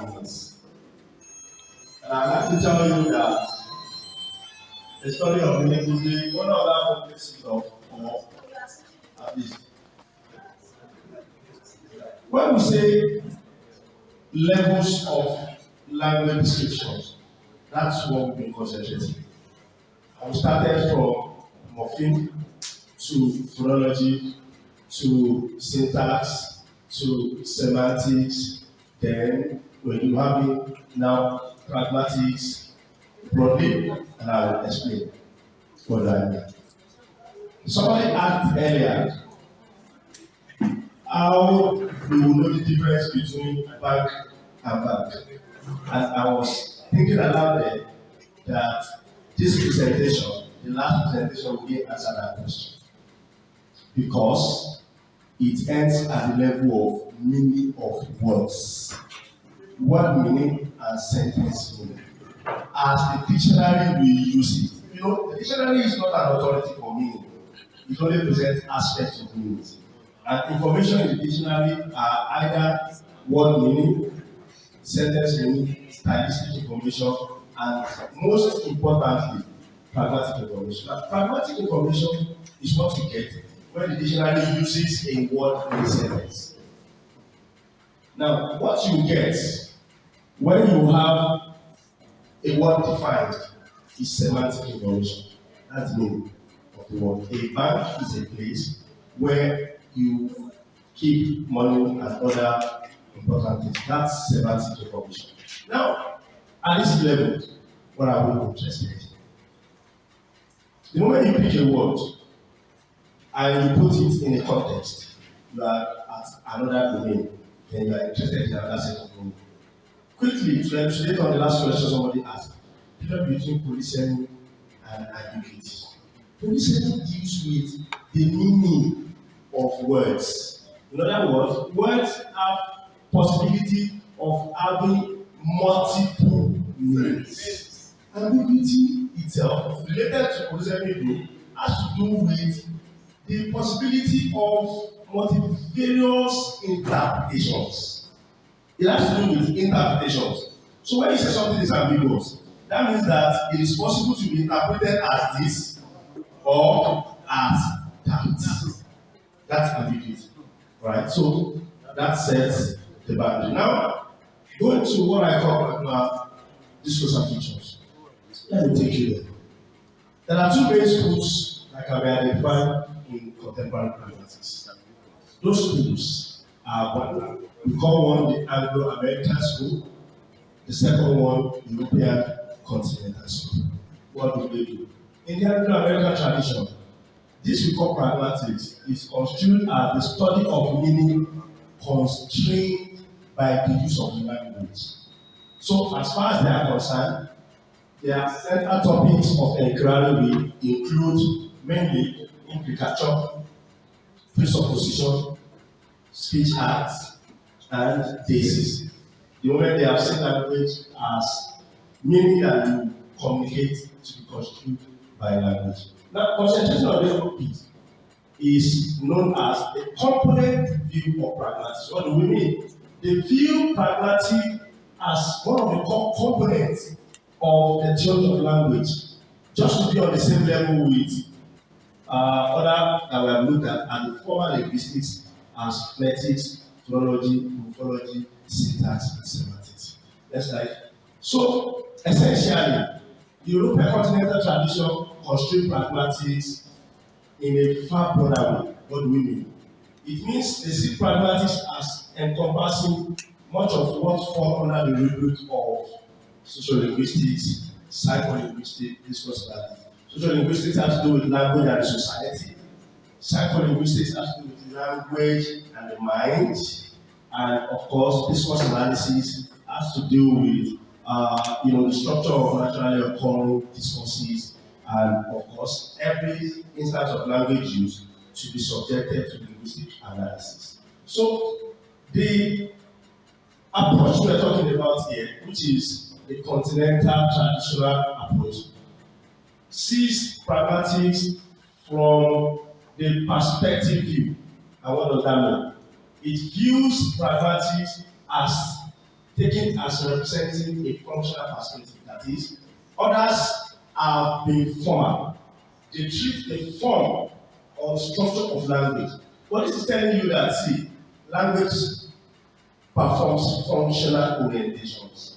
meanings. And I'd like to tell you that the story of meaning could be one of the complexes of, or at least. When we say levels of language descriptions, that's what we've been concentrating. We started from morpheme to phonology to syntax to semantics, then we're having now pragmatics broadly, and I will explain what I mean. Somebody asked earlier how we will know the difference between bank and bank. And I was thinking aloud there that this presentation, the last presentation, will give answer that question. Because it ends at the level of meaning of words. Word meaning and sentence meaning. As the dictionary we use it. You know, the dictionary is not an authority for meaning. It only presents aspects of meanings. And information in the dictionary are either word meaning, sentence meaning, stylistic information, and most importantly, pragmatic information. Now, pragmatic information is what you get when the dictionary uses a word in a sentence. Now, what you get when you have a word defined is semantic information. That's the meaning of the word. A bank is a place where you keep money and other important things. That's semantic information. Now, at this level, what are we interested in? The moment you pick a word and you put it in a context, you are at another domain, then you are interested in another set of domain. Quickly, to elucidate on the last question somebody asked, the difference between polyphony and ambiguity. Polyphony deals with the meaning of words. In other words, words have possibility of having multiple meanings. Ambiguity itself, related to polyphony, has to do with the possibility of multivarious interpretations. It has to do with interpretations. So when you say something is ambiguous, that means that it is possible to be interpreted as this or as that. That's ambiguity, right? So that sets the boundary. Now, going to what I call discursive features. Let me take you there. There are two main schools that can be identified in contemporary pragmatics. Those schools are one, we call one the Anglo-American school, the second one European continental school. What do they do? In the Anglo-American tradition, this we call pragmatics is construed as the study of meaning constrained by the use of the language. So as far as they are concerned, their central topics of inquiry will include mainly implicature, presupposition, speech acts, and thesis. The moment they have seen language as meaning that you communicate to be construed by language. Now, concentration on this topic is known as the component view of pragmatics. What do we mean? They view pragmatic as one of the core components of the theory of language, just to be on the same level with other that we have looked at, and the formal linguistics as phonetics, phonology, morphology, syntax, and semantics. That's right. So, essentially, the European continental tradition construed pragmatics in a far broader way. What do we mean? It means they see pragmatics as encompassing much of what falls under the rubric of sociolinguistics, psycholinguistics, discourse analysis. Sociolinguistics has to do with language and society. Psycholinguistics has to do with language and the mind. And of course, discourse analysis has to do with the structure of naturally occurring discourses, and of course, every instance of language use to be subjected to linguistic analysis. So, the approach we're talking about here, which is the continental traditional approach, sees pragmatics from the perspective view. And what does that mean? It views pragmatics as taken as representing a functional perspective. That is, others have been formal. They treat the form or structure of language. What this is telling you that, see, language performs functional orientations,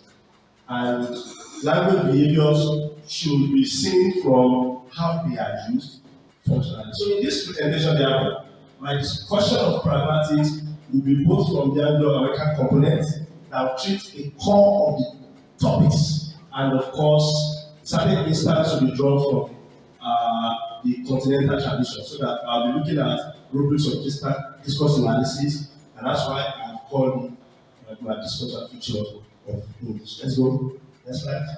and language behaviors should be seen from how they are used functionally. So in this presentation, therefore, my discussion of pragmatics will be both from the Anglo-American component that will treat the core of the topics, and of course, certain instances will be drawn from the continental tradition, so that I'll be looking at rubrics of discourse analysis, and that's why I've called my discussion feature of English. Let's go. Next slide.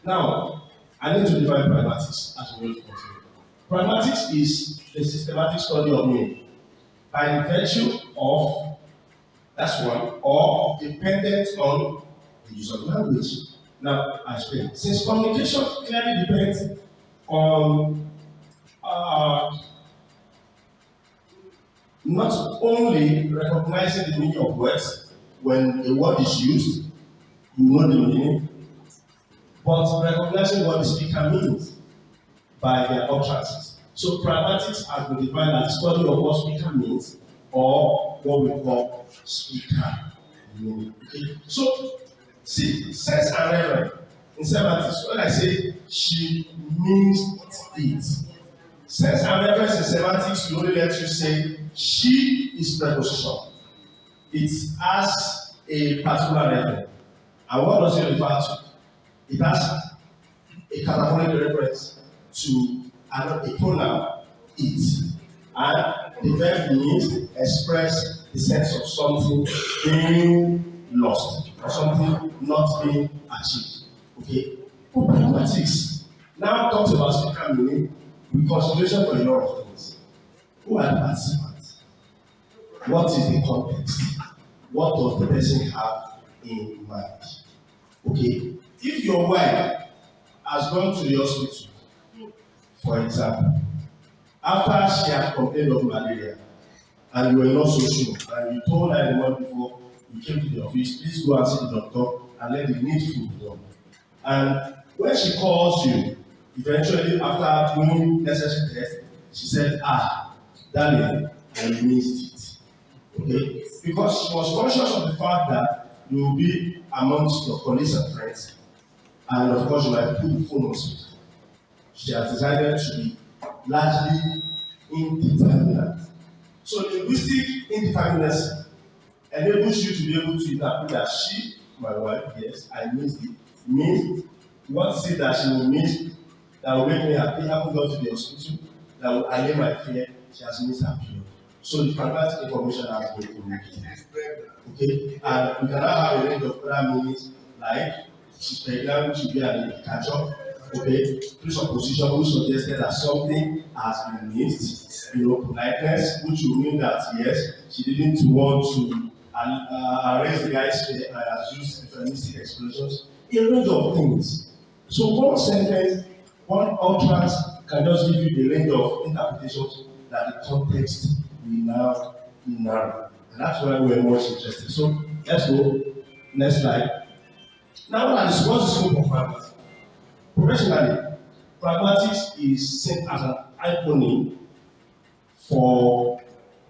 Now, I need to define pragmatics as we will continue. Pragmatics is the systematic study of meaning by virtue of, that's one, or dependent on the use of language. Now, I explain. Since communication clearly depends on not only recognizing the meaning of words when a word is used, you know the meaning, but recognizing what the speaker means by their utterances. So pragmatics has been defined as the study of what speaker means, or what we call speaker meaning. Okay? So, see, sense and reverence in semantics, when I say she means it, sense and reference in semantics will only let you say she is preposition. It has a particular reference. And what does it refer to? It has a cataphoric reference to a pronoun, it. And the verb means express the sense of something being lost or something not being achieved. Okay? But pragmatics now talks about speaker meaning with consideration for a lot of things. Who are the participants? What is the context? What does the person have in mind? Okay? If your wife has gone to the hospital, for example, after she had complained of malaria, and you were not so sure, and you told her the month before you came to the office, please go and see the doctor and let the needful be done. And when she calls you, eventually after doing necessary tests, she said, darling, I missed it. Okay? Because she was conscious of the fact that you will be amongst your colleagues and friends, and of course you might put the phone on speaker. She has decided to be largely indeterminate. So linguistic indeterminacy enables you to be able to interpret that she, my wife, yes, I missed it, means what is it that she will miss that will make me happy, haven't gone to the hospital, that will allay my fear, she has missed her period. So the pragmatic information has been communicated. Okay? And we can now have a range of other meanings like she's pregnant, she will be an indicator. Okay, presupposition which suggested that something has been missed, politeness, which will mean that yes, she didn't want to raise the guy's fear and has used euphemistic expressions, a range of things. So one sentence, one utterance can just give you the range of interpretations that the context will now narrow. And that's why we're most interested. So let's go. Next slide. Now what's the scope of pragmatics? Professionally, pragmatics is seen as an hyponym for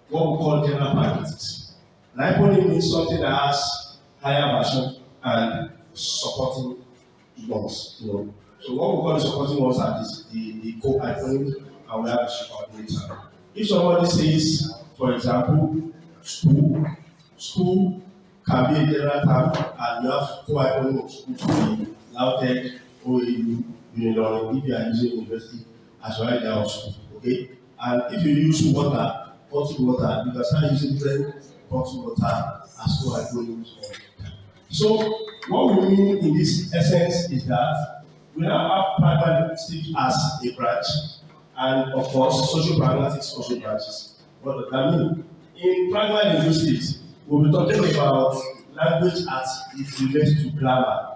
what we call general pragmatics. An hyponym means something that has higher version and supporting ones. So what we call the supporting ones are the co-hyponyms, and we have a subordinator. If somebody says, for example, school can be a general term, and you have co-hyponym of school to be LAUTECH, OAU, Unilorin, if you are using university as well as of school, okay? And if you use water, bottled water, you can start using different bottled water as co-hyponyms. So what we mean in this essence is that we now have pragmatic as a branch, and of course, social pragmatics also branches. What does that mean? In pragmatic linguistics, we'll be talking about language as it relates to grammar.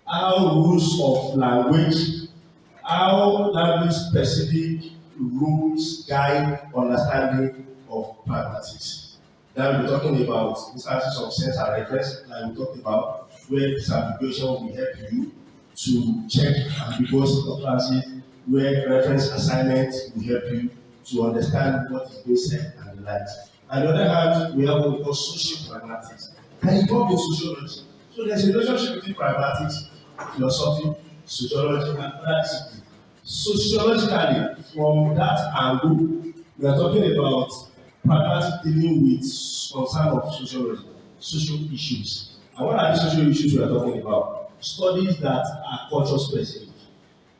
How rules of language, how language-specific rules guide understanding of pragmatics. Now we're talking about instances of sense and reference, like we talked about, where disambiguation will help you to check ambiguous occurrences, where reference assignment will help you to understand what is being said and the like. On the other hand, we have what we call social pragmatics. They involve in sociology. So there's a relationship between pragmatics, philosophy, sociology, and other disciplines. Sociologically, from that angle, we are talking about pragmatic dealing with concern of sociology, social issues. And what are the social issues we are talking about? Studies that are culture specific.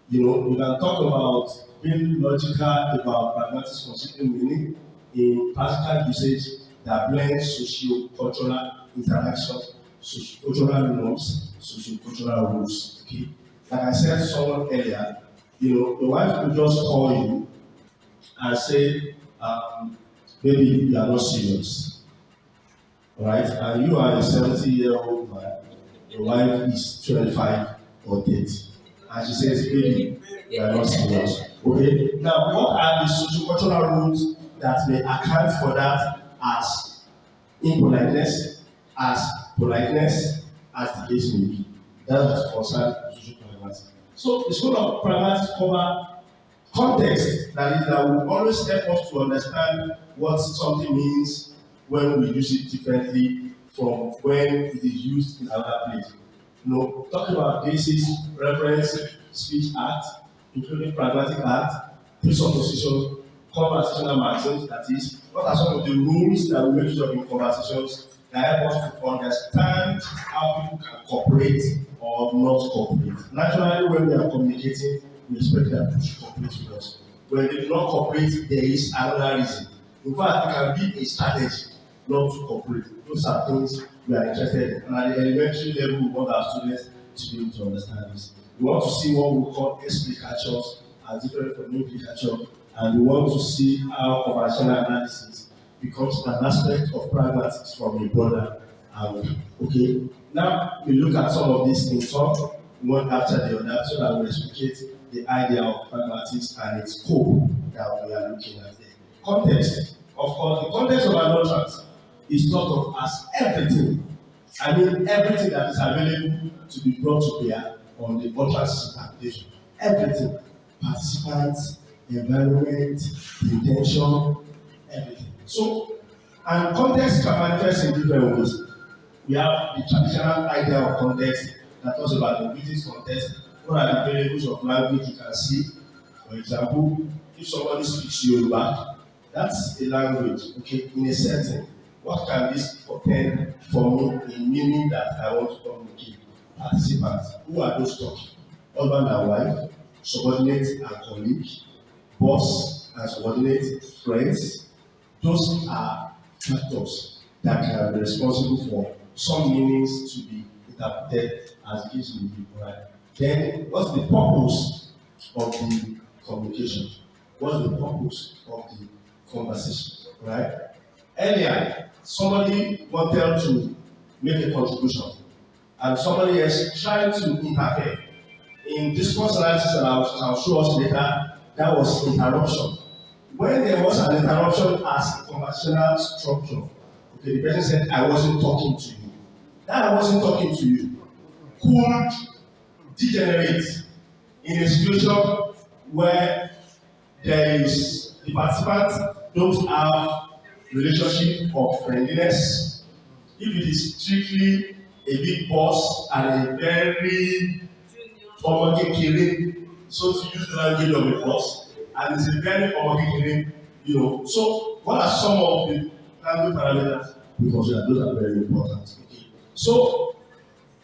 You know, we can talk about being logical about pragmatic considering meaning in practical usage that blends socio-cultural interactions, socio-cultural norms, socio-cultural rules. Okay? Like I said someone earlier, you know, the wife will just call you and say, baby, you are not serious. Right? And you are a 70-year-old man, your wife is 25 or 30. And she says, baby, you are not serious. Okay? Now, what are the socio-cultural rules that may account for that as impoliteness, as politeness, as the case may be? That is concerned social pragmatic. So the school of pragmatic cover context, that is, that will always help us to understand what something means when we use it differently from when it is used in another place. You know, talking about basis, reference, speech act, including pragmatic act, presupposition, conversational maxims, that is, what are some of the rules that we make use of in conversations that help us to understand how people can cooperate or not cooperate. Naturally, when we are communicating, we expect them to cooperate with us. When they do not cooperate, there is another reason. In fact, it can be a strategy not to cooperate. Those are things we are interested in. And at the elementary level, we want our students to be able to understand this. We want to see what we call explicatures as different from implicature, and we want to see how conversational analysis becomes an aspect of pragmatics from a broader angle. Okay, now we look at some of these things, one after the other, so that we explicate the idea of pragmatics and its scope that we are looking at there. Context. Of course, the context of an utterance is thought of as everything. I mean, everything that is available to be brought to bear on the utterance interpretation. Everything. Participants, environment, intention, everything. So, and context can manifest in different ways. We have the traditional idea of context that talks about the British context. What are the variables of language you can see? For example, if somebody speaks Yoruba, that's a language, okay, in a setting. What can this portend for me in meaning that I want to communicate? Participants, who are those talking? Husband and wife, subordinate and colleague, boss and subordinate, friends. Those are factors that can be responsible for some meanings to be interpreted as the case may be. Right? Then, what's the purpose of the communication? What's the purpose of the conversation? Right? Earlier, somebody wanted to make a contribution, and somebody else tried to interfere. In discourse analysis, and I'll show us later, that was interruption. When there was an interruption as a conversational structure, okay, the person said, I wasn't talking to you. That I wasn't talking to you could degenerate in a situation where there is the participants don't have relationship of friendliness. If it is strictly a big boss and a very homogekere, so to use the language of a boss, and it's a very homogekere, you know. So what are some of the language parameters? Because those are very important. Okay. So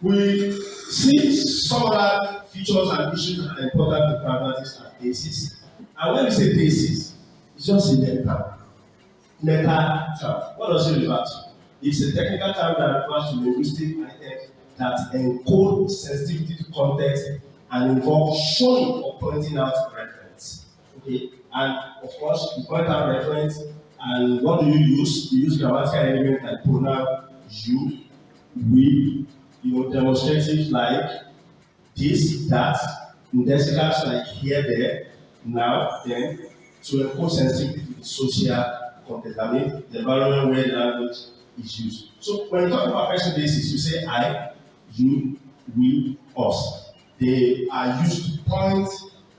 we see some other features and issues that are important to pragmatics and thesis. And when we say thesis, it's just a meta term. What does it refer to? It's a technical term that refers to linguistic items that encode sensitivity to context and involve showing or pointing out reference. Okay, and of course, you point out reference, and what do you use? You use grammatical elements like pronoun, you, we, demonstratives like this, that, indexicals like here, there, now, then, to encode sensitivity to the social context. I mean, the environment where the language is used. So when you talk about person basis, you say I, you, we, us. They are used to point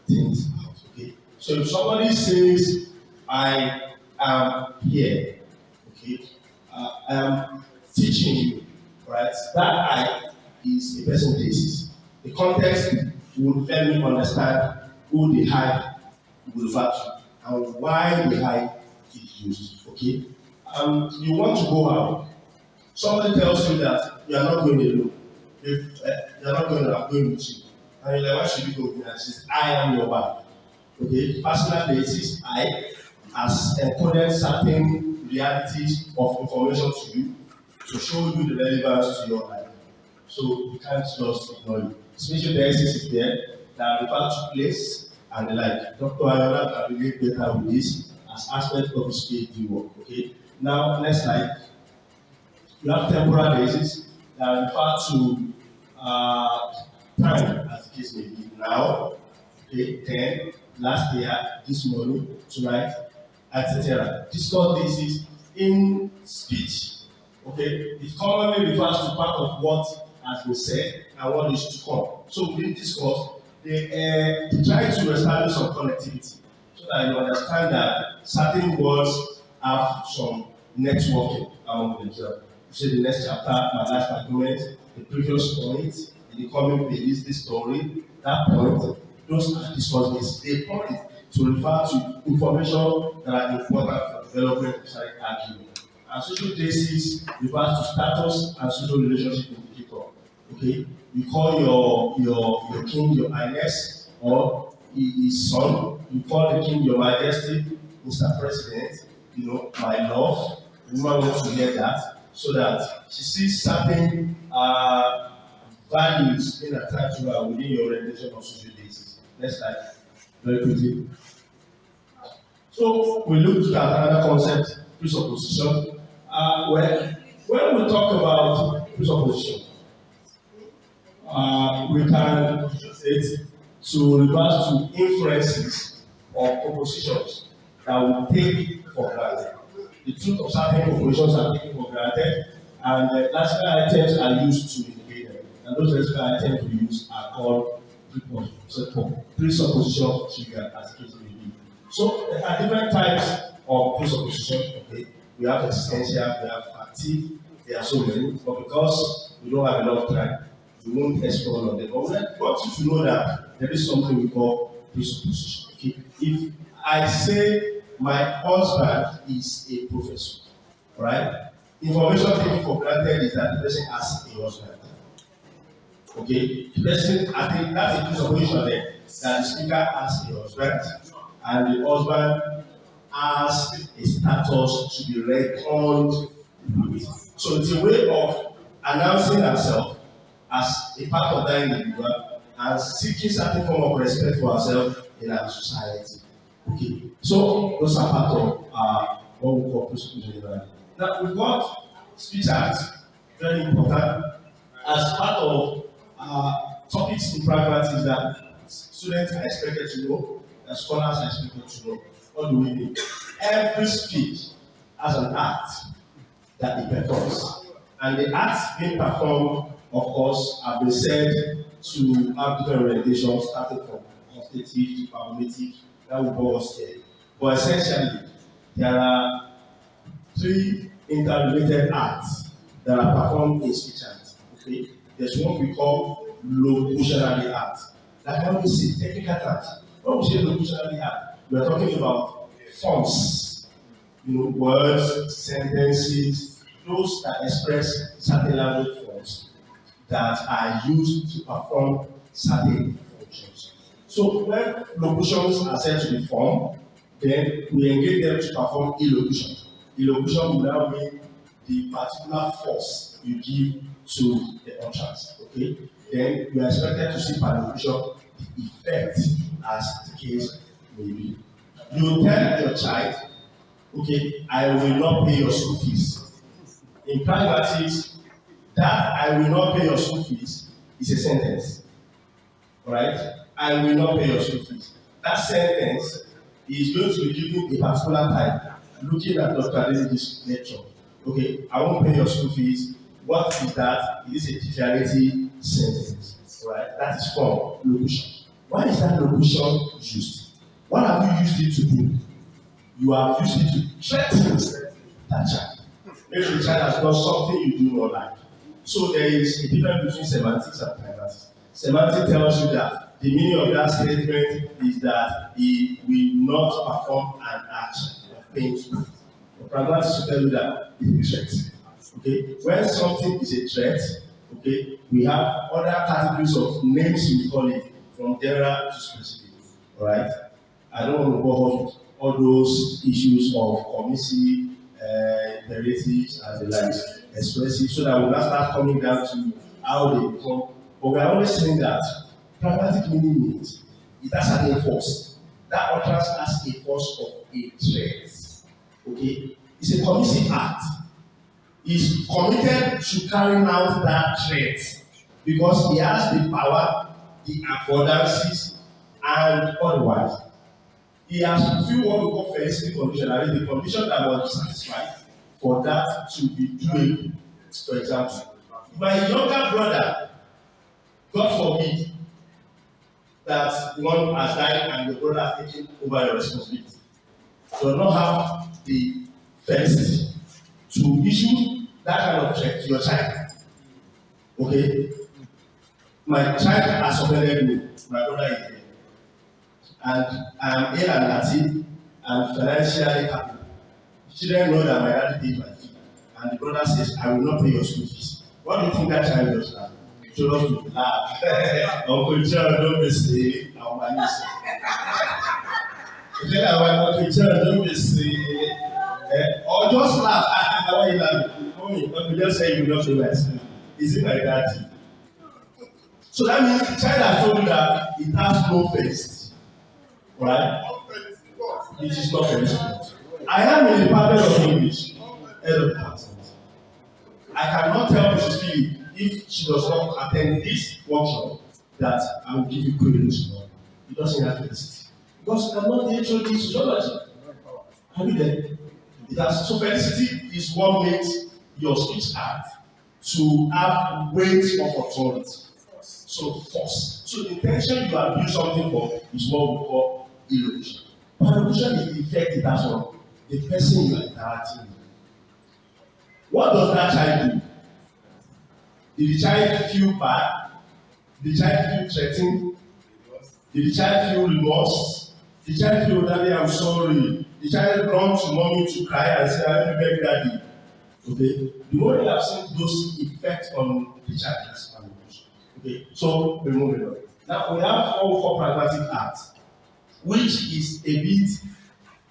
things out. Okay. So if somebody says, I am here, okay, I am teaching you, right? That I is a person basis. The context would let me understand who the I will refer to and why the I is used. Okay? You want to go out. Somebody tells you that you are not going alone. If you are not going alone, I'm going with you. And you're like, why should you go with me? And she says, I am your back. Okay? Personal basis, I has encoded certain realities of information to you to show you the relevance to your life. So you can't just ignore it. Spatial basis is there that refer to place and the like. Dr. Ayola can relate better with this as aspect of his PhD work. Okay. Now, next slide. You have temporal basis that refer to time, as the case may be. Now, okay, then, last year, this morning, tonight, etc. Discuss basis in speech. Okay, it commonly refers to part of what has been said and what is to come. So within discourse, they try to establish some connectivity so that you understand that certain words have some networking among themselves. You see the next chapter, my last argument, the previous point, in the coming pages, this story, that point, those are discussed bases. They point to refer to information that are important for development of certain argument. And social basis refers to status and social relationship indicator. Okay, you call your king your highness or his son. You call the king your majesty, Mr. President. You know, my love. The woman wants to hear that so that she sees certain values being attached to her within your orientation of social basis. Next slide, very quickly. So we looked at another concept, presupposition. When we talk about presupposition, we can use it to reverse to inferences or propositions that we take for granted. The truth of certain propositions are taken for granted, and lexical items are used to indicate them. And those lexical items we use are called presupposition trigger, as the case may be. So there are different types of presupposition. Okay? We have existential, we have active, there are so many, but because we don't have enough time, we won't explore on them. But we want you to know that there is something we call presupposition. Okay? If I say my husband is a professor, right? Information taken for granted is that the person has a husband. Okay? The person, I think that's a presupposition there, that the speaker has a husband, and the husband has a status to be reckoned with. So it's a way of announcing herself as a part of that individual and seeking certain form of respect for herself in our society. Okay, so those are part of what we call presupposition. Now we've got speech acts, very important, as part of topics in pragmatics that students are expected to know, that scholars are expected to know. What do we mean? Every speech has an act that it performs. And the acts being performed, of course, have been said to have different orientations, starting from constitutive to performative, that will bore us here. But essentially, there are three interrelated acts that are performed in speech acts. Okay? There's one we call locutionary act. Like how we say technical act. When we say locutionary act, we are talking about forms, words, sentences, those that express certain language forms that are used to perform certain functions. So when locutions are said to be formed, then we engage them to perform elocution. Elocution will now mean the particular force you give to the utterance. Okay? Then we are expected to see per locution the effect as the case may be. You tell your child, okay, I will not pay your school fees. In pragmatics, that I will not pay your school fees is a sentence. Alright? I will not pay your school fees. That sentence is going to be given a particular time. looking at Dr. Adeniyi's lecture, okay, I won't pay your school fees. What is that? It is a declarative sentence, right? That is from locution. Why is that locution used? What have you used it to do? You have used it to threaten that child. Maybe the child has done something you do not like. So there is a difference between semantics and pragmatics. Semantics tells you that the meaning of that statement is that he will not perform an action of pain to you. The pragmatics will tell you that it is a threat. Okay? When something is a threat, okay, we have other categories of names we call it, from general to specific. Alright? I don't want to go into all those issues of commissive, imperatives, and the likes, expressive, so that we'll not start coming down to how they become. But we are only saying that pragmatic meaning means it has an force. That utterance has a force of a threat. Okay? It's a commissive act. He's committed to carrying out that threat because he has the power, the affordances, and otherwise. He has fulfilled what we call felicity condition, that is the condition that was satisfied for that to be doable. For example, my younger brother, God forbid, that one has died and the brother has taken over your responsibility, does not have the felicity to issue that kind of check to your child. Okay? My child has offended me, my brother is there. And I'm ill and lazy and financially happy. Children know that my daddy pays my fee. And the brother says, I will not pay your school fees. What do you think that child does now? Just to laugh. Uncle John, don't be silly. I'll manage it. Uncle John, don't be silly. Or just laugh. Why you laughing? Uncle just say you will not pay my school. Is it my daddy? So that means the child has told you that it has no face. Right? It is not very small. I am in the department of English, head of department. I cannot tell Mrs. Philip if she does not attend this workshop that I will give you credit tomorrow. It doesn't have felicity. Because I'm not the HOD in sociology. Are you there? It has, so felicity is what makes your speech act to have weight of authority. So force. So the intention you have used something for is what we call illusion. But illusion is the effect it has on the person you are interacting with. What does that child do? Did the child feel bad? Did the child feel threatened? Did the child feel remorse? Did the child feel daddy, I'm sorry? The child run to mommy to cry and say, I want to beg daddy. Okay? The more you have seen those effects on the child, that's an illusion. Okay, so we're moving on. Now we have what we call pragmatic art, which is a bit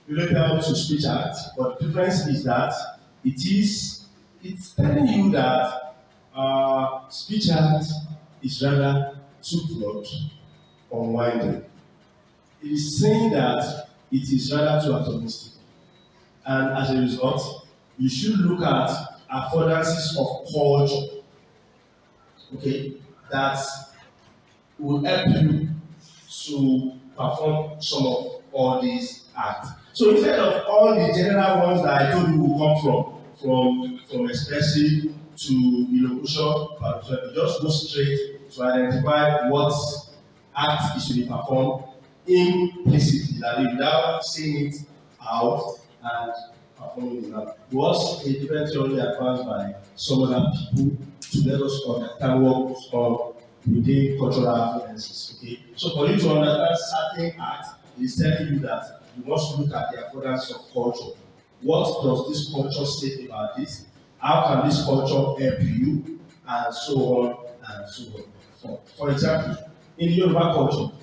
related to speech art, but the difference is that it's telling you that speech art is rather too broad, unwinding. It is saying that it is rather too atomistic, and as a result, you should look at affordances of culture. Okay. That will help you to perform some of all these acts. So instead of all the general ones that I told you will come from expressive to elocution, you just go straight to identify what act is to be performed implicitly, that without saying it out and performing it out. It was a different theory advanced by some other people to let us understand what goes on within cultural influences. Okay, so for you to understand certain acts, it is telling you that you must look at the affordance of culture. What does this culture say about this? How can this culture help you? And so on and so on. For example, in Yoruba culture,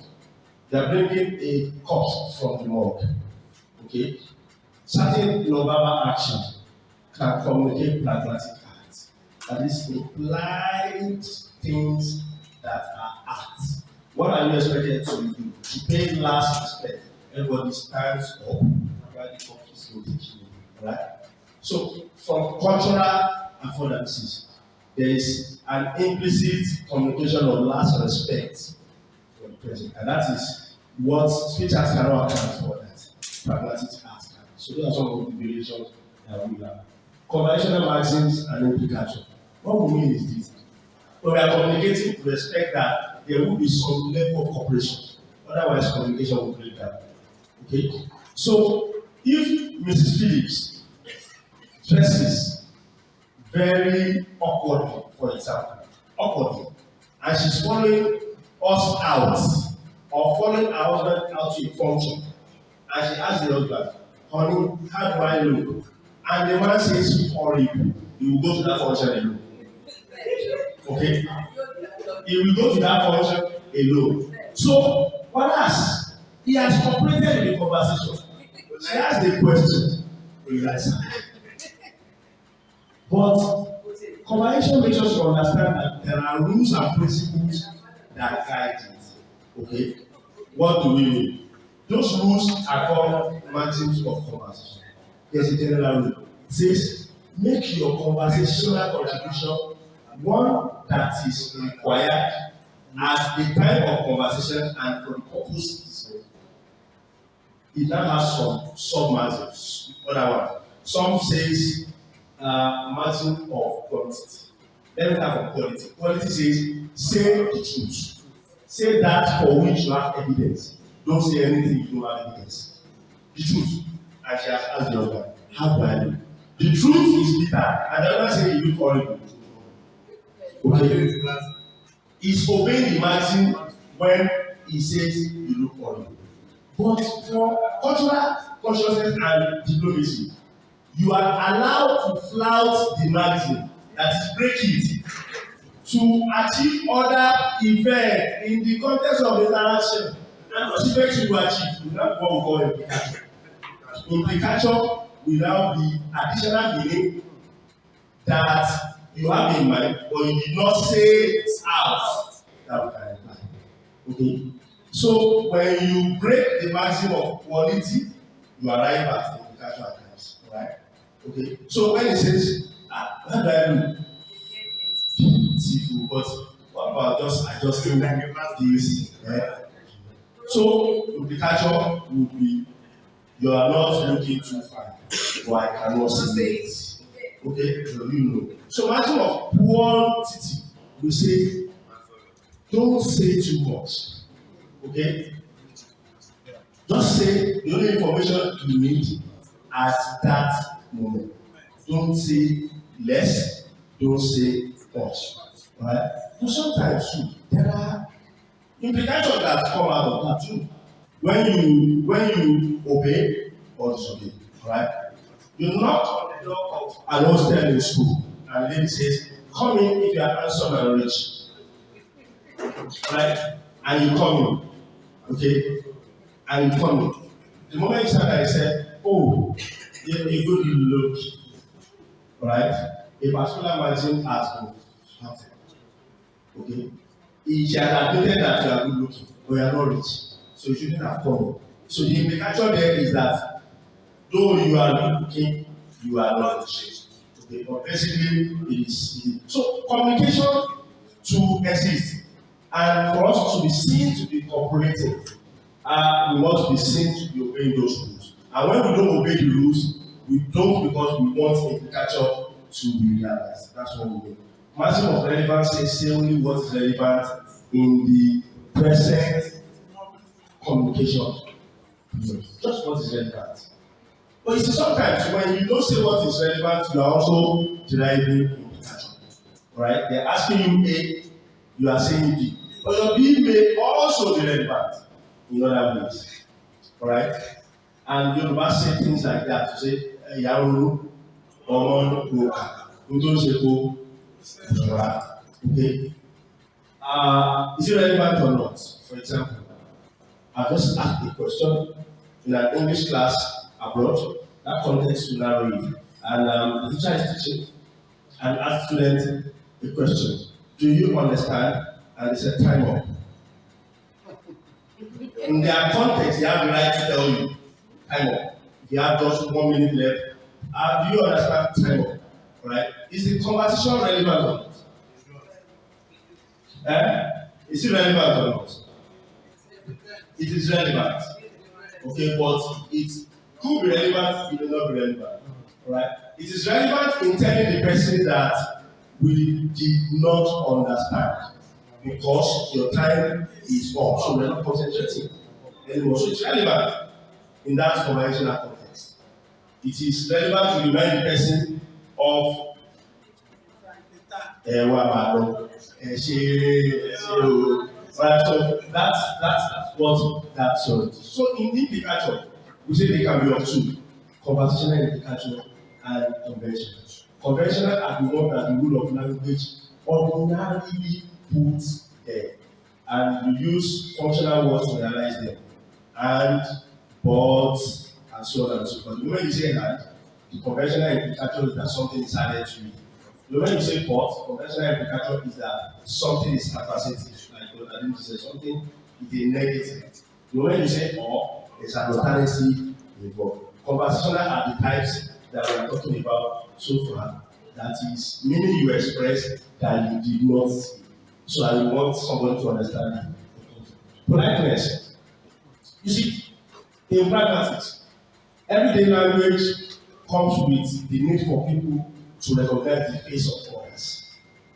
they are bringing a corpse from the morgue. Okay, certain non-verbal action can communicate pragmatic acts. That is, implied things that are acts. What are you expected to do? To pay last respect. Everybody stands up while the corpse is taking you. Right? So, from cultural affordances, there is an implicit communication of last respect for the present, and that is what speech art cannot account for. That pragmatic art can. So So those are some of the variations that we have. Conventional maxims and implication. What we mean is this. When we are communicating, we expect that there will be some level of cooperation. Otherwise, communication will break down. Okay? So, if Mrs. Phillips dresses very awkwardly, for example, awkwardly, and she's following us out, or following our husband out to a function, and she asks the husband, honey, how do I look? And the man says, horrible. He will go to that function alone. Okay? He will go to that function alone. So, whereas he has cooperated in the conversation, she asked the question, he answered. But conversation makes us understand that there are rules and principles that guide it. Okay? What do we mean? Those rules are called maxims of conversation. There's a general rule. It says, make your conversational contribution one that is required at the time of conversation and for the purpose it is made. It now has some sub-maxims. Other one. Some says maxim of quantity. Let me start from quality. Quality says, say the truth. Say that for which you have evidence. Don't say anything you don't have evidence. The truth. And she has asked the husband, how do I know? The truth is bitter. And the other say you look horrible. Okay? He's obeying the maxim when he says you look horrible. But for cultural consciousness and diplomacy, you are allowed to flout the maxim, that is, break it, to achieve other effects in the context of the interaction. And those effects you will achieve, you have what we call implication. Implication will now be additional meaning that you have in mind, but you did not say it out. That we can apply. Okay? So when you break the maximum of quality, you arrive at implication at times. Alright? Okay? So when it says, how do I look? Beautiful, but what about just adjusting this? So implication would be, you are not looking too far, but I cannot see it. Okay, so you know. So maximum of quantity, we say, don't say too much. Okay? Just say the only information you need at that moment. Don't say less, don't say much. Right? But sometimes too, there are implications that come out of that too. When you obey or disobey, right? You knock on the door of an hostel in school, and the lady says, come in if you are handsome and rich. Right? And you come in. Okay? And you come in. The moment you start there, you say, oh, you're a good look. Right? A particular margin has been started. Okay? She has admitted that you are good looking, but you are not rich. So you shouldn't have come. So the implication there is that though you are good looking, you are not rich. Okay, but basically it is. So communication to exist and for us to be seen to be cooperating, we must be seen to be obeying those rules. And when we don't obey the rules, we don't because we want implication to be realized. That's what we mean. Maximum of relevance says say only what is relevant in the present communication. Just what is relevant. But you see, sometimes when you don't say what is relevant, you are also deriving implication. Right? They're asking you A, you are saying B. But your B may also be relevant in other ways. Alright? And Yoruba say things like that. To say, Yaru, Omon, Woka. Udoseko, okay? Is it relevant or not? For example, I just asked a question in an English class abroad. That context will now read. And the teacher is teaching and asked students a question. Do you understand? And they said, time up. In their context, they have the right to tell you, time up. If you have just 1 minute left, do you understand? Time up. Right? Is the conversation relevant or not? Is it relevant or not? It is relevant. Okay, but it could be relevant, it may not be relevant. Right? It is relevant in telling the person that we did not understand because your time is up, so we're not concentrating anymore. So it's relevant in that conventional context. It is relevant to remind the person of right, so that's what that shows. So in indicator, we say they can be of two: conversational indicator and conventional. Conventional are the one that the rule of language ordinarily puts there, and you use functional words to realize them, and but and so on and so forth. When you say and, the conventional indicator is that something is added to it. When you say but, conventional indicator is that something is capacitive, like what I didn't say, something is a negative. When you say or, there's an alternative involved. Conversational are the types that we are talking about so far, that is meaning you express that you did not see. So I want somebody to understand it. Politeness. You see, in pragmatics, everyday language comes with the need for people to recognize the face of others.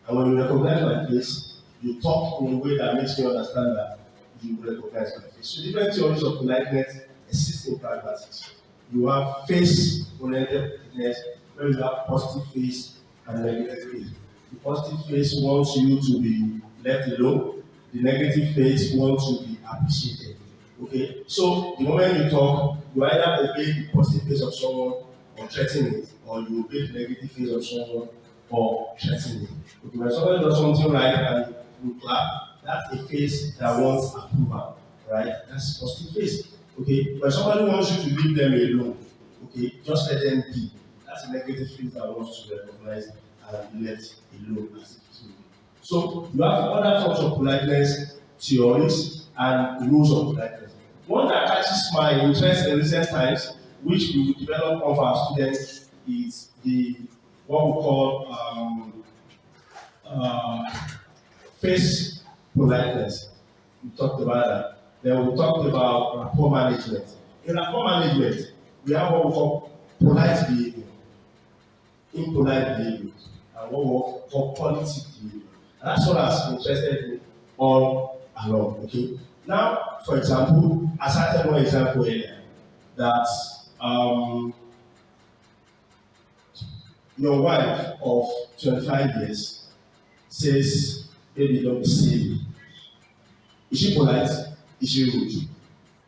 And when you recognize my face, you talk in a way that makes me understand that you recognize my face. So different theories of politeness exist in pragmatics. You have face-oriented politeness, where you have positive face and negative face. The positive face wants you to be left alone. The negative face wants you to be appreciated. Okay? So the moment you talk, you either obey the positive face of someone or threaten it, or you obey the negative face of someone or threaten it. Okay, when somebody does something right and you clap, that's a face that wants approval, right? That's positive face. Okay, when somebody wants you to leave them alone, okay, just let them be. That's a negative face that wants to recognize and be left alone as it is. So you have other forms of politeness, theories, and rules of politeness. One that catches my interest in recent times, which we will develop of our students, is the what we call face politeness. We talked about that. Then we talked about rapport management. In rapport management, we have what we call polite behavior, impolite behavior, and what we call politic behavior. And that's what I was interested in all along. Okay. Now, for example, I cited one example earlier that your wife of 25 years says, baby, don't be silly. Is she polite? Is she rude?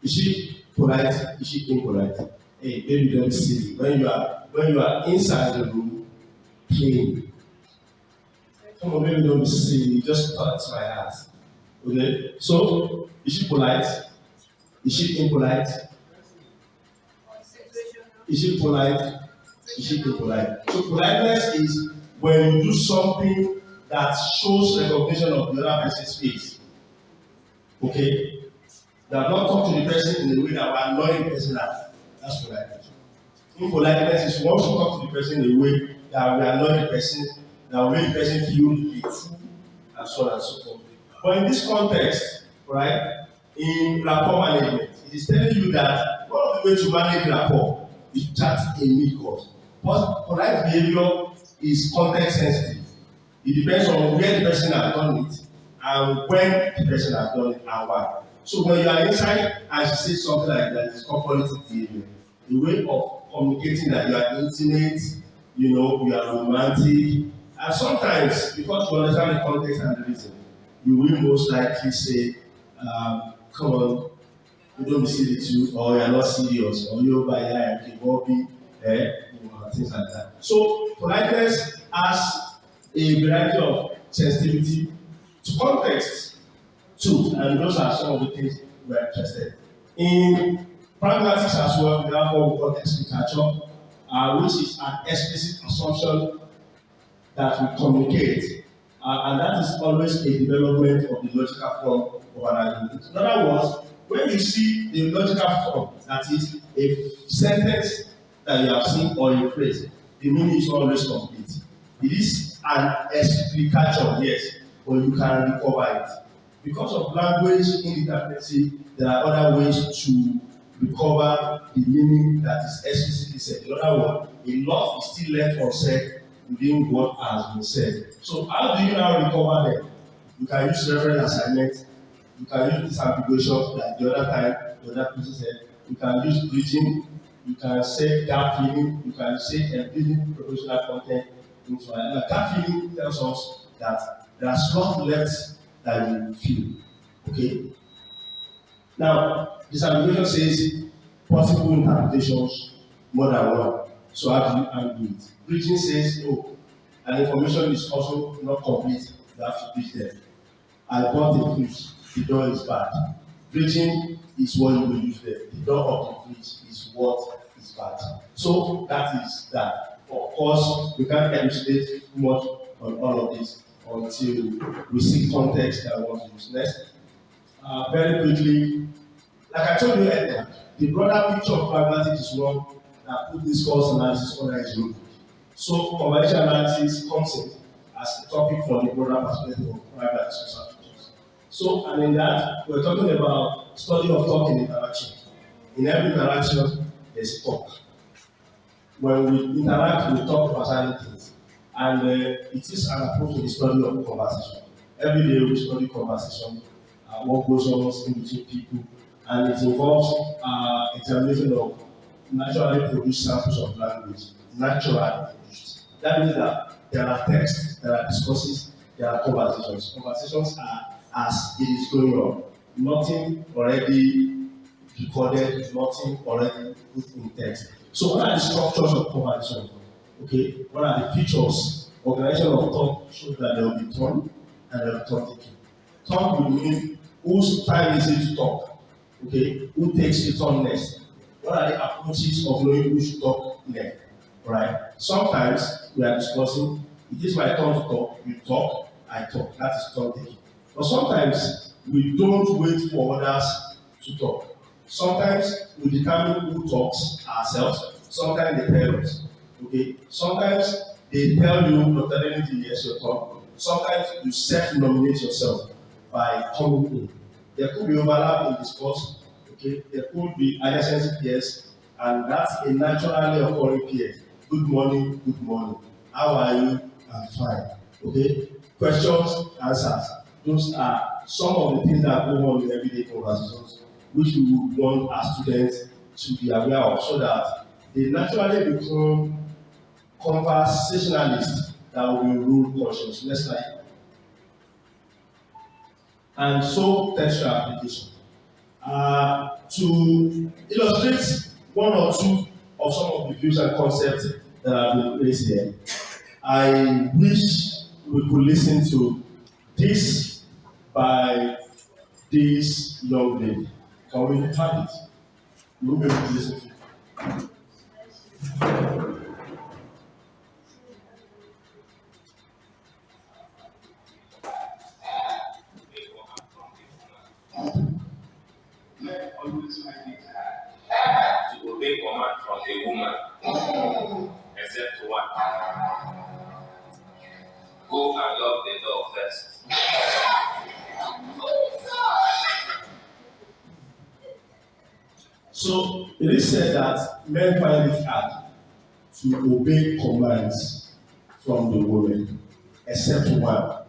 Is she polite? Is she impolite? Hey, baby, don't be silly. When you are inside the room, playing. Come on, baby, don't be silly. Just touch my ass. Okay? So, is she polite? Is she impolite? Is she polite? Is she impolite? So politeness is when you do something that shows recognition of the other person's face. Okay? They have not talked to the person in a way that will annoy the person out. That's politeness. Impoliteness is once you talk to the person in a way that will annoy the person, that will make the person feel a fool, and so on and so forth. But in this context, right, in rapport management, it is telling you that one of the ways to manage rapport is chat a mid-course. But polite behavior is context sensitive. It depends on where the person has done it and when the person has done it and why. So when you are inside and you say something like that, it's called politic behavior. A way of communicating that you are intimate, you are romantic, and sometimes because you understand the context and the reason, you will most likely say, come on, you don't be silly too, or you're not serious, or you're by things like that. So politeness has a variety of sensitivity to context too, and those are some of the things we're interested in. Pragmatics as well, we have what we call explication, which is an explicit assumption that we communicate, and that is always a development of the logical form of an argument. In other words, when you see the logical form, that is a sentence that you have seen or a phrase, the meaning is always complete. It is an explication, yes, but you can recover it. Because of language indeterminacy, there are other ways to recover the meaning that is explicitly said. In other words, a lot is still left unsaid within what has been said. So how do you now recover them? You can use reference assignment, you can use disambiguation like the other time, the other person said, you can use bridging, you can say gap filling, you can say embedding propositional content into another. Gap filling tells us that there are slots left that you fill. Okay? Now, disambiguation says possible interpretations more than one. So how do you handle it? Bridging says, oh, and information is also not complete, you have to bridge them. I bought a fridge, the door is bad. Bridging is what you will use there. The door of the fridge is what is bad. So that is that. Of course, we can't elucidate much on all of this until we see context that we want to use. Next. Very quickly, like I told you earlier, the broader picture of pragmatic is one that put this course analysis under its roof. So conversational analysis comes in as a topic from the broader perspective of pragmatic social features. So, and in that, we're talking about study of talk in interaction. In every interaction, there's talk. When we interact, we talk about certain things. And it is an approach to the study of conversation. Every day we study conversation, what goes on in between people, and it involves examination of naturally produced samples of language, naturally produced. That means that there are texts, there are discourses, there are conversations. Conversations are as it is going on. Nothing already recorded, nothing already put in text. So what are the structures of conversation? Okay, what are the features? Organization of thought shows that there will be turn and there will be turn taking. Turn will mean whose time is it to talk? Okay, who takes the turn next? What are the approaches of knowing who should talk next? Right? Sometimes we are discussing, it is my turn to talk, you talk, I talk. That is turn taking. But sometimes we don't wait for others to talk. Sometimes we determine who talks ourselves. Sometimes they tell us. Okay? Sometimes they tell you, Dr. Dennis, yes, your turn. Sometimes you self-nominate yourself by coming in. There could be overlap in discourse. Okay? There could be adjacent peers, and that's a naturally occurring peer. Good morning, good morning. How are you? I'm fine. Okay? Questions, answers. Those are some of the things that go on in everyday conversations, which we would want our students to be aware of, so that they naturally become conversationalists that will be rule conscious. Next slide. And so textual application. To illustrate one or two of some of the views and concepts that have been raised here, I wish we could listen to this by this young lady. Can we have it? We'll be able to listen to it. Men always find it hard to obey command from a woman, except one. Go and lock the door first. So it is said that men find it hard to obey commands from the woman, except one.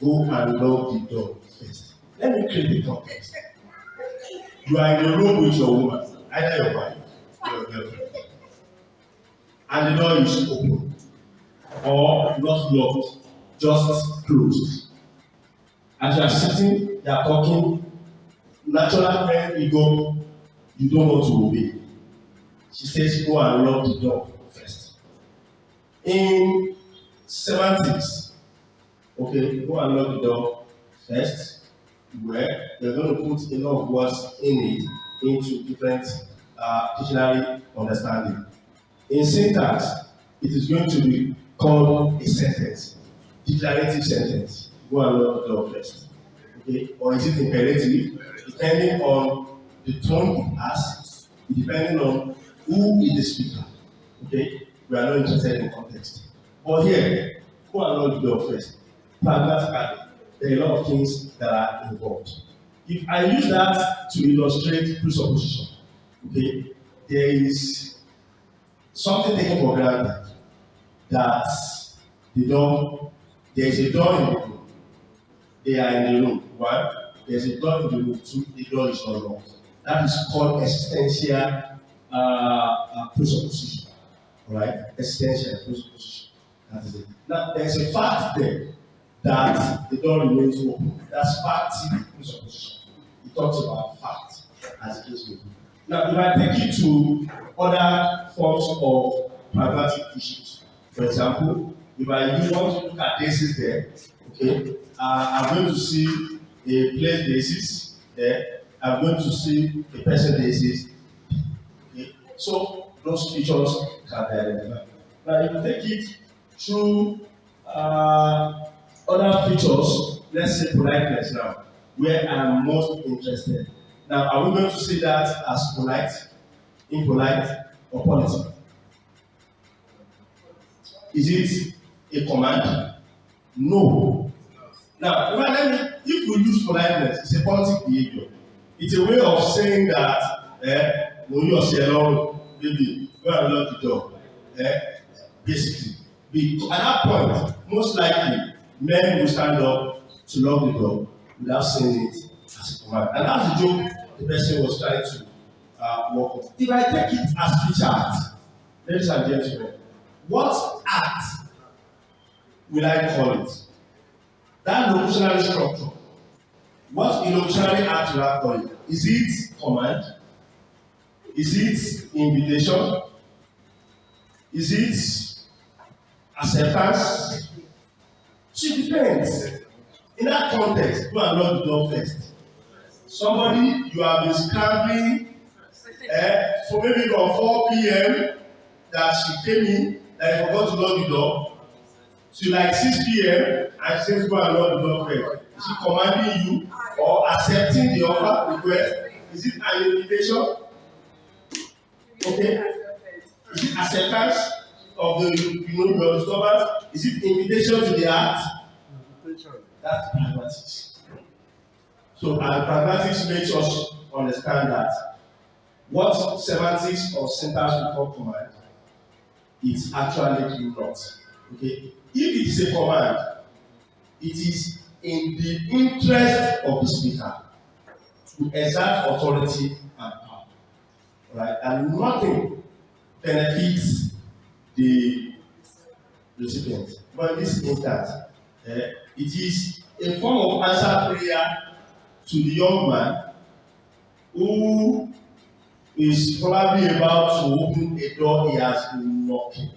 Go and lock the door first. Let me create the context. You are in the room with your woman, either your wife or your girlfriend, and the door is open, or not locked, just closed. As you are sitting, you are talking, natural men ego, you don't want to obey. She says, go and lock the door first. In semantics, okay, go and lock the door first, where you're going to put a lot of words in it into different dictionary understanding. In syntax, it is going to be called a sentence, declarative sentence. Go and lock the door first. Okay, or is it imperative? Depending on the tone it has, depending on who is the speaker. Okay, we are not interested in context. But here, go and lock the door first. Pragmatically, there are a lot of things that are involved. If I use that to illustrate presupposition, Okay, there is something taken for granted that the door, there is a door in the room. They are in the room. One, there's a door in the room. Two, the door is unlocked. That is called existential presupposition. Right? Existential presupposition. That is it. Now, there's a fact there that the door remains open. That's factive presupposition. It talks about fact as it is with you. Now, if I take you to other forms of pragmatic issues, for example, if I want to look at basis there, okay, I'm going to see a place basis there, I'm going to see a person basis. Okay, so those features can be identified. Now, if you take it through other features, let's say politeness now, where I'm most interested. Now, are we going to see that as polite, impolite, or politic? Is it a command? No. Now, if we use politeness, it's a politic behavior. It's a way of saying that when you are alone, baby, go and lock the door. Basically. At that point, most likely, men will stand up to lock the door without saying it as a command. And that's the joke the person was trying to work on. If I take it as feature art, ladies and gentlemen, what art will I call it? That locutionary structure. What illocutionary art will I call it? Is it command? Is it invitation? Is it acceptance? So it depends. In that context, go and lock the door first. Somebody you have been scrambling for maybe from 4 p.m. that she came in, that you forgot to lock the door, to like 6 p.m. and she says go and lock the door first. Is she commanding you or accepting the offer request? Is it an invitation? Okay. Is it acceptance of the your disturbance? Is it invitation to the act? That's pragmatics. So, and pragmatics makes us understand that what semantics or syntax we call command, it's actually not. Okay? If it is a command, it is in the interest of the speaker to exert authority and power. Right? And nothing benefits the recipient. But in this instance, it is a form of answer prayer to the young man who is probably about to open a door he has been knocking.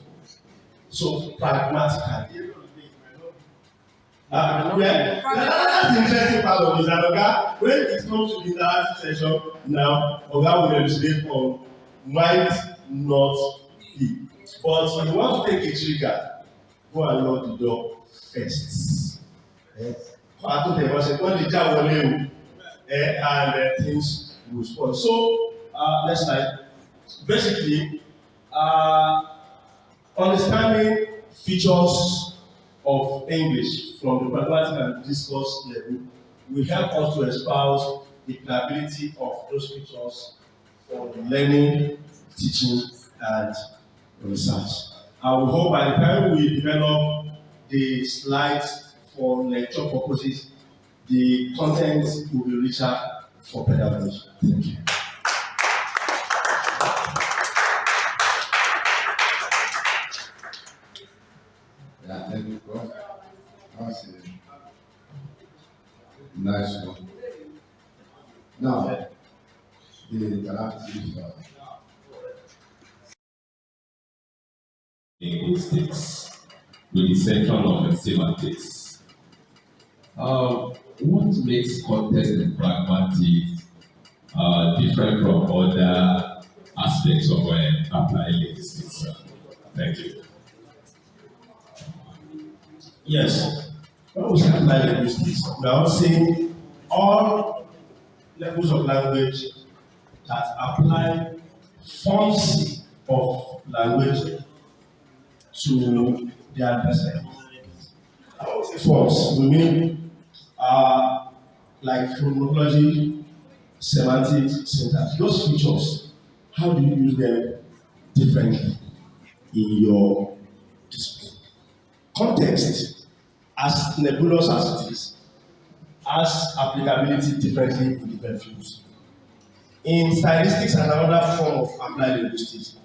So pragmatically. That's the interesting part of this. And Oga, when it comes to the interactive session now, Oga will elucidate on might not be. But when you want to take a trigger, go and lock the door first. After the person, when the jar will leave, and things will spoil. So let's like basically understanding features of English from the pragmatic and discourse level will help us to espouse the applicability of those features for learning, teaching, and research. I will hope by the time we develop the slides for lecture purposes, the content will be richer for pedagogy. Thank you. Yeah, thank you, Prof. That was a nice one. Now, the interactive linguistics with the central of semantics. What makes context and pragmatic different from other aspects of applying linguistics? Thank you. Yes. When we say apply linguistics, we are saying all levels of language that apply forms of language to their adversary. I would say forms, we mean like phonology, semantics, syntax. Those features how do you use them differently in your display? Context, as nebulous as it is, has applicability differently in different fields. In stylistics and another form of applied linguistics,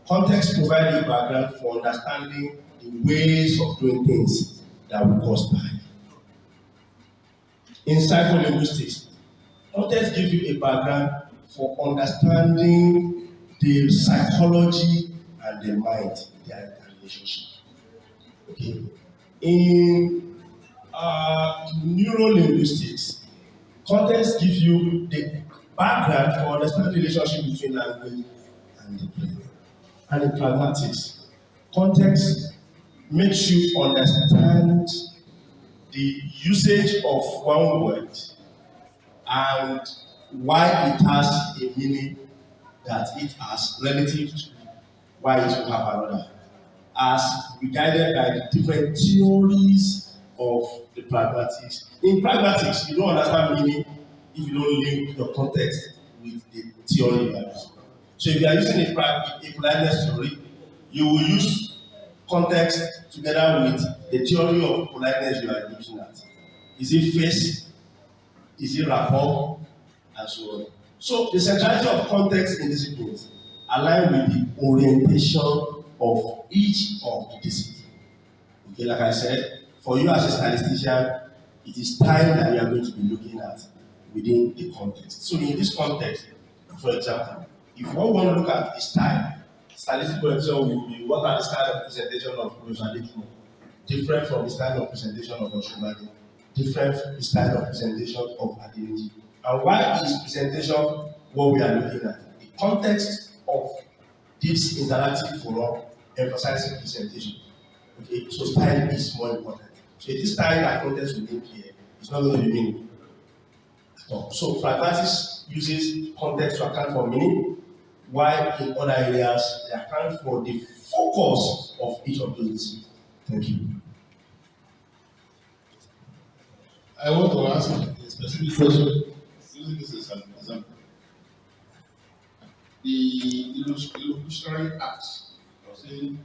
context provides a background for understanding the ways of doing things that we call style. In psycholinguistics, context gives you a background for understanding the psychology and the mind, their relationship. Okay. In neurolinguistics, context gives you the background for understanding the relationship between language and the brain. And in pragmatics, context makes you understand the usage of one word and why it has a meaning that it has relative to why it will have another, as we guided by the different theories of the pragmatics. In pragmatics, you don't understand meaning if you don't link your context with the theory you are using. So if you are using a politeness theory, you will use context together with the theory of politeness you are looking at. Is it face? Is it rapport? And so on. So the centrality of context in disciplines align with the orientation of each of the disciplines. Okay, like I said, for you as a statistician, it is time that you are going to be looking at within the context. So in this context, for example, if you want to look at the style, statistical episode will be what are the style of presentation of Rosalie, different from the style of presentation of Oshomale, different from the style of presentation of Adeniji. And why is presentation what we are looking at? The context of this interactive forum emphasizing presentation. Okay, so style is more important. So if this style that context will be clear, it's not going to be meaning at all. So pragmatics uses context to account for meaning, while in other areas they account for the focus of each of those disciplines. Thank you. I want to ask a specific question using this as an example. The illusionary act of saying,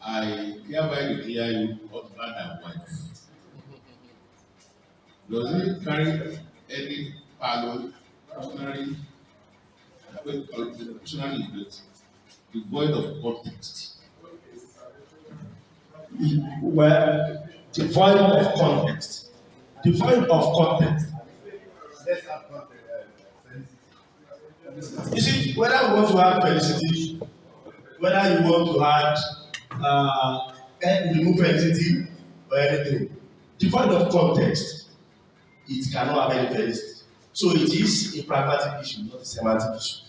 I hereby declare you husband and wife. Does it carry any parallel, illusionary effect, devoid of context? Well, devoid of context. Devoid of context. You see, whether you want to have felicity, whether you want to add remove felicity or anything, devoid of context, it cannot have any felicity. So it is a pragmatic issue, not a semantic issue.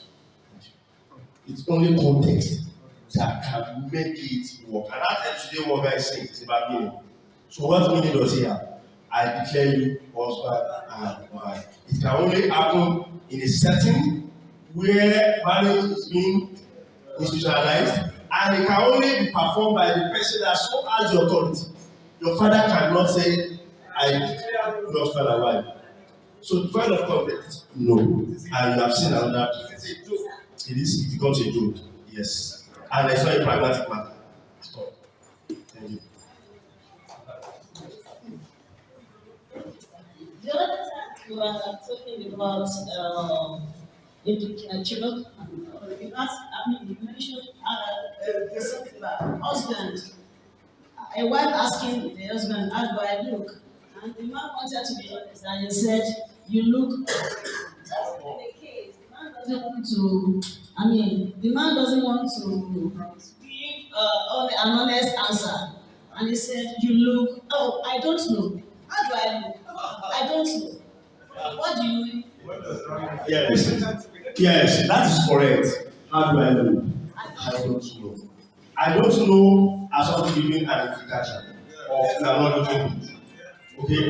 It's only context that can make it work. And that's today what guys saying is about meaning. So what meaning does he have? I declare you husband and wife. It can only happen in a setting where marriage is being institutionalized, and it can only be performed by the person that so has the authority. Your father cannot say, I declare you husband and wife. So the point of context, no. And you have seen another. It becomes a joke. Yes. And it's not a pragmatic matter at all. Thank you. The other time you were talking about children, you mentioned something about husband. A wife asking the husband, how do I look? And the man wanted to be honest, and he said, you look. That's not the case. The man doesn't want to, the man doesn't want to give an honest answer. And he said, you look, oh, I don't know. How do I look? I don't know. What do you mean? Yes, that is correct. How do I know? I don't know. I don't know as of giving an indication of you are not looking good. Okay?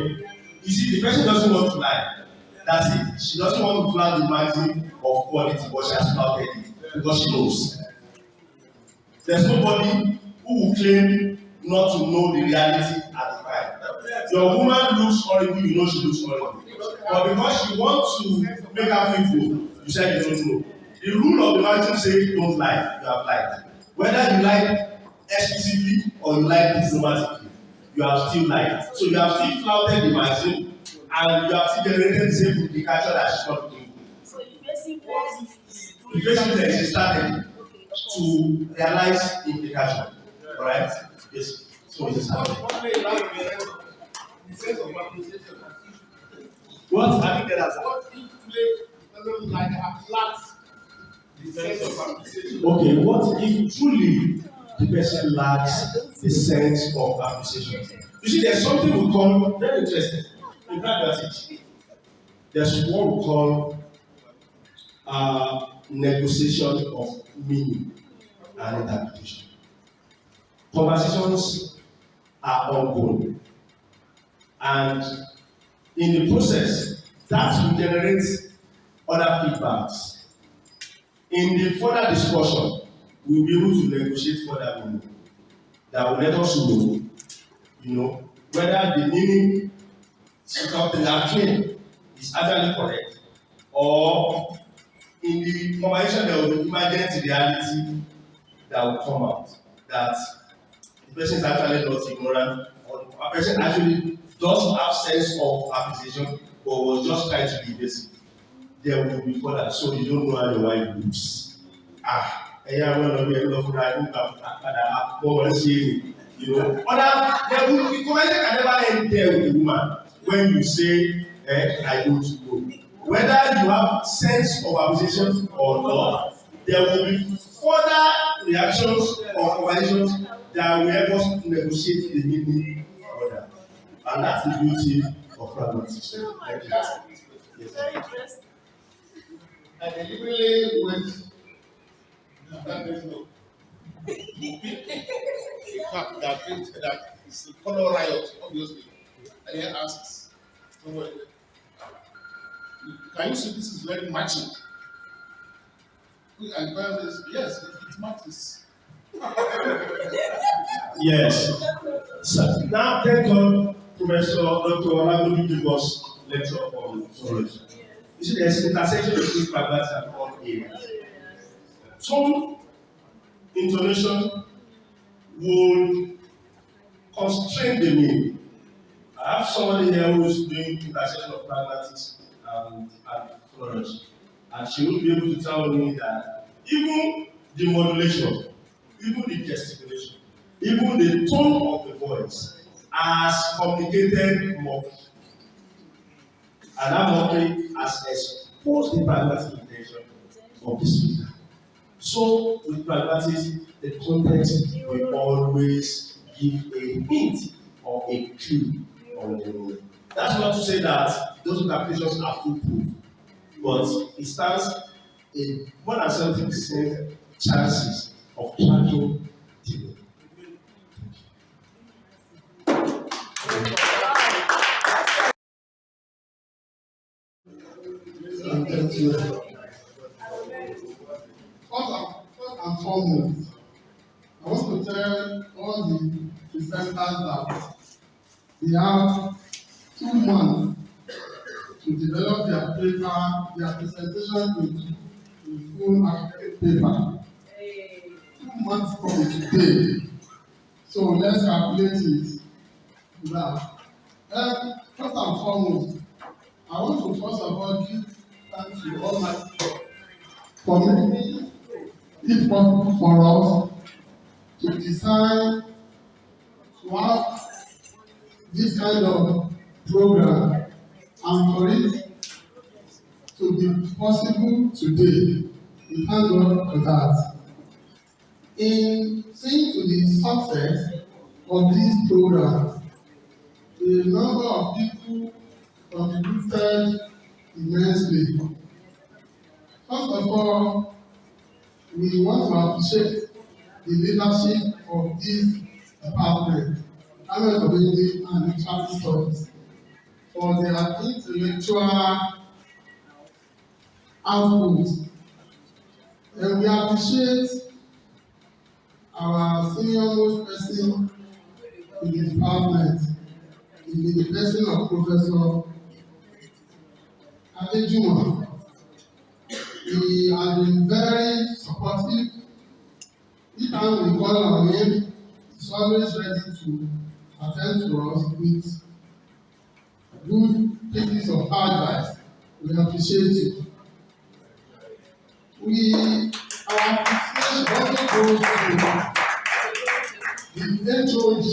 You see, the person doesn't want to lie. That's it. She doesn't want to flag the margin of quality, but she has flagged it because she knows. There's nobody who will claim not to know the reality at the time. Your woman looks horrible, you know she looks horrible. But because you want to make her feel good, you said you don't know. The rule of the maxim says don't lie, you have lied. Whether you lie explicitly or you lie diplomatically, you have still lied. So you have still flouted the maxim and you have still generated the same implication that she's not doing. So invasive words is Invasiveness is started to realize implication. Alright? Yes. So it is happening. What? I think that What if today doesn't like have lacked the sense of appreciation? okay, what if truly the person lacks the sense of appreciation? You see, there's something we call, very interesting, in pragmatic. There's what we call negotiation of meaning and interpretation. Conversations are ongoing, and in the process, that will generate other feedbacks. In the further discussion, we will be able to negotiate further meaning that will let us know, whether the meaning something that claim is actually correct, or in the conversation there will be emergent reality that will come out that the person is actually not ignorant, or the person actually does have sense of appreciation but was just trying to be evasive. There will be further, so you don't know how your wife looks. Ẹ̀yà wọn lọ bí ẹni lọ fúnra ẹni padà àpò wọn ṣe é, there will be conversation can never end there with the woman when you say, I don't know. Whether you have sense of appreciation or not, there will be further reactions or conversations that will help us negotiate the meaning further. And that's the beauty of pragmatism. Thank you. Yes. very interesting. I deliberately went to that no. A fact that is a color riot, obviously. And then asks somebody, can you see this is very matching? And the person says, yes, it matches. Yes. So now thank God Professor Dr. Olagodi gave us lecture on phonology. You see, there's intersection between pragmatics and all areas. Tone, intonation would constrain the meaning. I have somebody here who is doing intersection of pragmatics and phonology, and she will be able to tell me that even the modulation, even the gesticulation, even the tone of the voice has complicated mockery. And that mockery has exposed the pragmatic intention of the speaker. So with pragmatism, the context will always give a hint or a clue on the meaning. That's not to say that those interpretations are foolproof, but it stands a more than 70% chances of tracking the meaning. Thank you. First and foremost, I want to tell all the presenters that they have 2 months to develop their paper, their presentation in full academic paper. 2 months from today. So let's calculate it. That. First and foremost, I want to first of all give thanks to all my for making it possible for us to design, to have this kind of program, and for it to be possible today. We thank God for that. In seeing to the success of this program, a number of people contributed immensely. First of all, we want to appreciate the leadership of this department, College of English and Literary Studies, for their intellectual output. And we appreciate our senior most person in the department, in the person of Professor Adejuma. He has been very supportive. Each time we call on him, he's always ready to attend to us with good pieces of advice. We appreciate it. Our appreciation also goes to the HOG,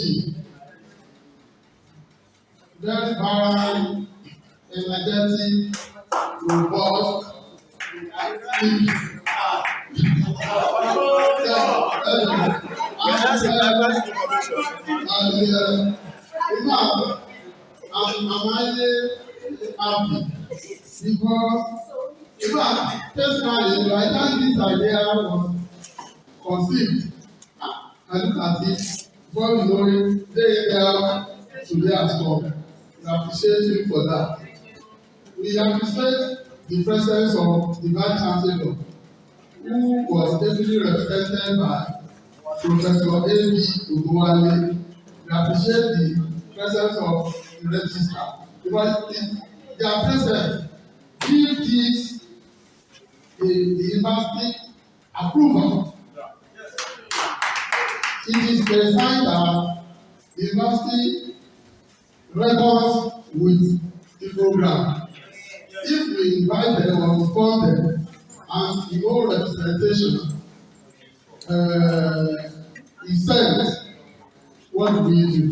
very vibrant, energetic, robust, active. I'm highly happy because, in fact, personally, by the time this idea was conceived, I look at it, before you know it, day there today has come. We appreciate him for that. We appreciate the presence of the Vice Chancellor, who was ably represented by Professor A.B. Ogunwale. We appreciate the presence of the registrar because their presence gives this the university approval. It is a sign that the university records with the program. If we invite them or inform them and the whole representation is sent, what do we do?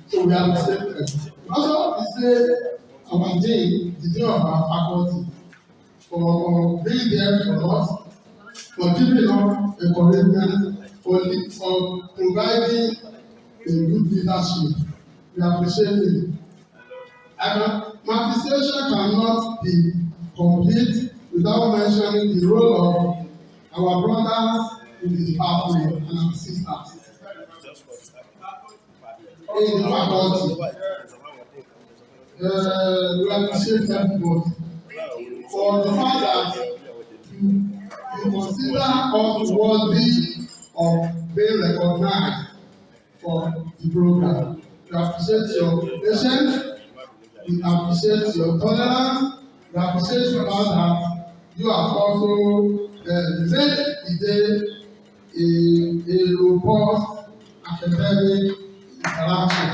So we have to say them. Also, we say our day, the day of our faculty, for being there for us, for giving us encouragement, for providing a good leadership. We appreciate it. My appreciation cannot be complete without mentioning the role of our brothers in the department and our sisters in the faculty. We appreciate everybody for the fact that you consider us worthy of being recognized for the program. We appreciate your patience. We appreciate your tolerance. We appreciate the fact that you have also made the day a robust academic interaction.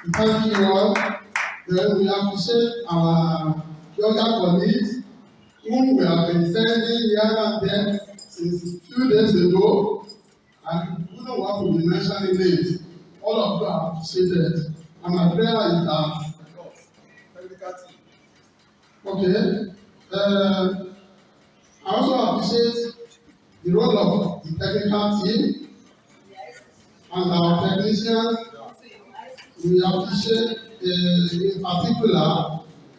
We thank you all. Then we appreciate our younger colleagues whom we have been sending here and there since a few days ago, and we don't want to be mentioning names. All of you are appreciated, and my prayer is that. Okay. I also appreciate the role of the technical team and our technicians. We appreciate, in particular,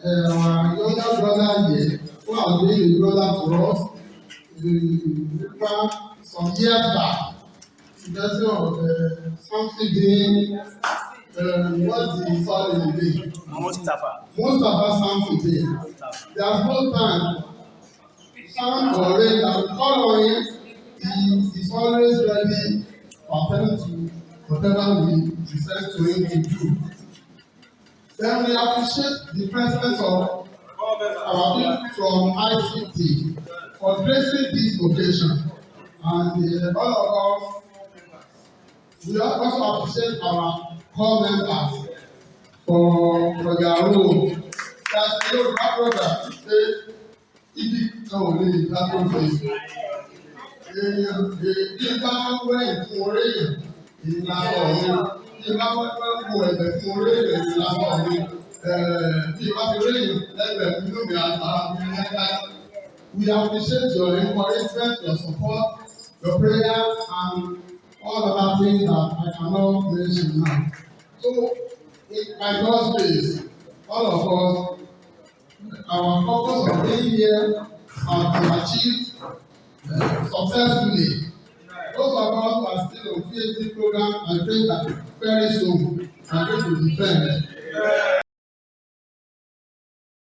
our younger brother here, who has been a brother to us some years back. The person of something what's the solid name? Mustafa Samsudin. There's no time. Sound or rain that we call on him, he is always ready to attend to whatever we present to him to do. Then we appreciate the presence of our people from ICT for gracing this occasion. And all of us, we also appreciate our core members for their role. That's the brother say, ibi kan ò lè dá tó fi bí bá wẹ̀ fún orí yẹn èyí lásán ọ̀hún bí bá wẹ̀ wo ẹ̀bẹ̀ fún orí yẹn èyí lásán ọ̀hún bí bá fi orí yẹn lẹ́gbẹ̀ẹ́ inú mi àtàrà mi lẹ́gbẹ̀ẹ́. We appreciate your encouragement, your support, your prayer, and all other things that I cannot mention now. So, by God's grace, all of us, our purpose of being here has been achieved successfully. Those of us who are still on PhD program, I pray that very soon we are going to defend.